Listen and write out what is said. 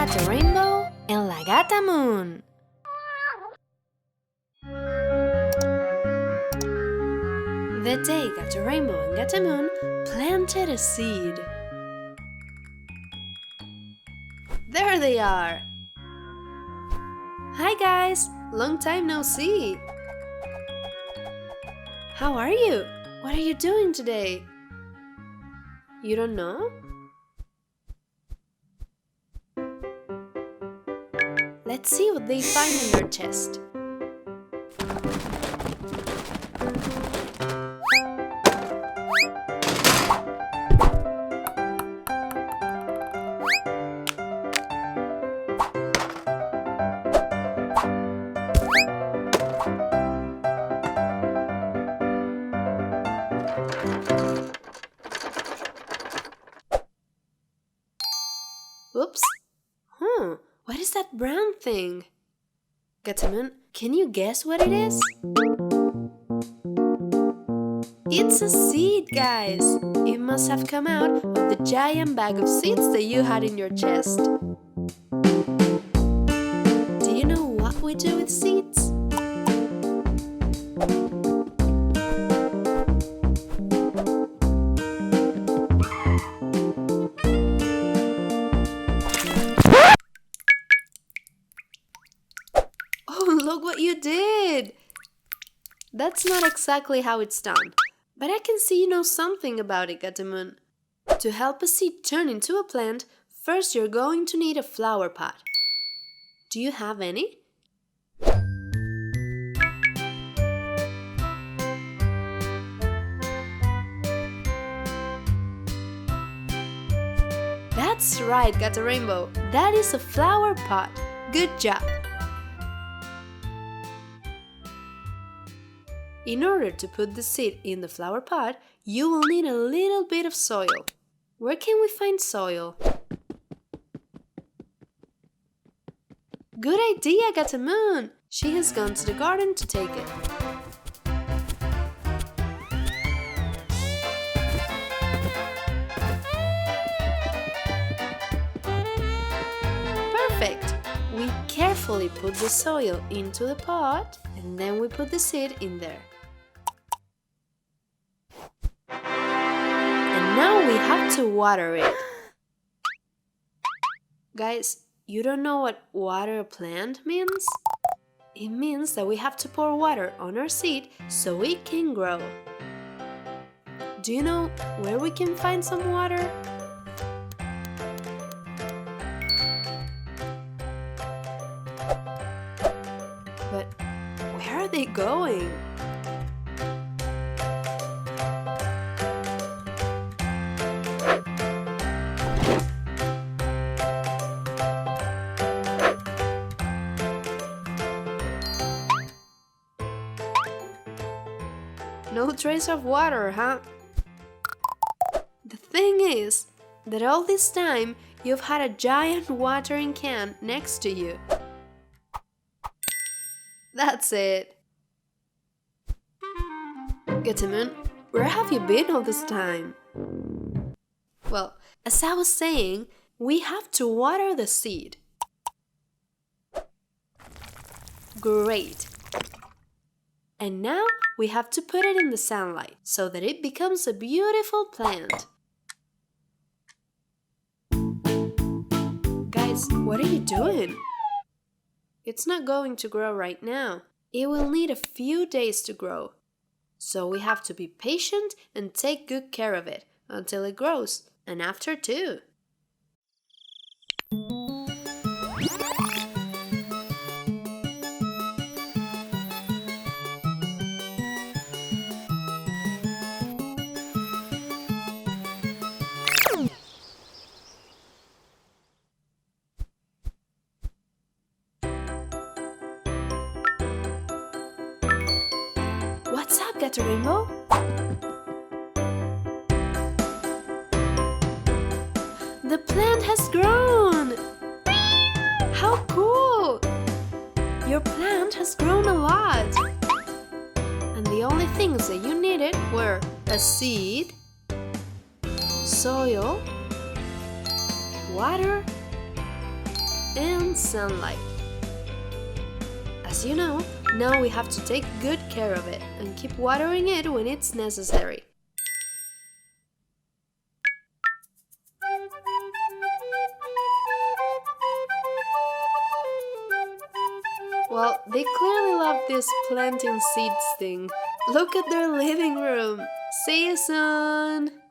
Gato Rainbow en la Gata Moon. The day Gato Rainbow and Gata Moon planted a seed. There they are! Hi guys! Long time no see! How are you? What are you doing today? You don't know? Let's see what they find in their chest. Oops! What is that brown thing? Gata Moon, can you guess what it is? It's a seed, guys! It must have come out of the giant bag of seeds that you had in your chest. Do you know what we do with seeds? Look what you did! That's not exactly how it's done, but I can see you know something about it, Gata Moon. To help a seed turn into a plant, first you're going to need a flower pot. Do you have any? That's right, Gato Rainbow. That is a flower pot. Good job! In order to put the seed in the flower pot, you will need a little bit of soil. Where can we find soil? Good idea, Gata Moon! She has gone to the garden to take it. Perfect! We carefully put the soil into the pot and then we put the seed in there. Now we have to water it. Guys, you don't know what water a plant means? It means that we have to pour water on our seed so it can grow. Do you know where we can find some water? But where are they going? No trace of water, huh? The thing is that all this time you've had a giant watering can next to you. That's it. Gata Moon, where have you been all this time? Well, as I was saying, we have to water the seed. Great. And now we have to put it in the sunlight so that it becomes a beautiful plant. Guys, what are you doing? It's not going to grow right now. It will need a few days to grow. So we have to be patient and take good care of it until it grows, and after too. What's up, Gato Rainbow? The plant has grown! How cool! Your plant has grown a lot! And the only things that you needed were a seed, soil, water, and sunlight. As you know, now we have to take good care of it and keep watering it when it's necessary. Well, they clearly love this planting seeds thing. Look at their living room. See you soon!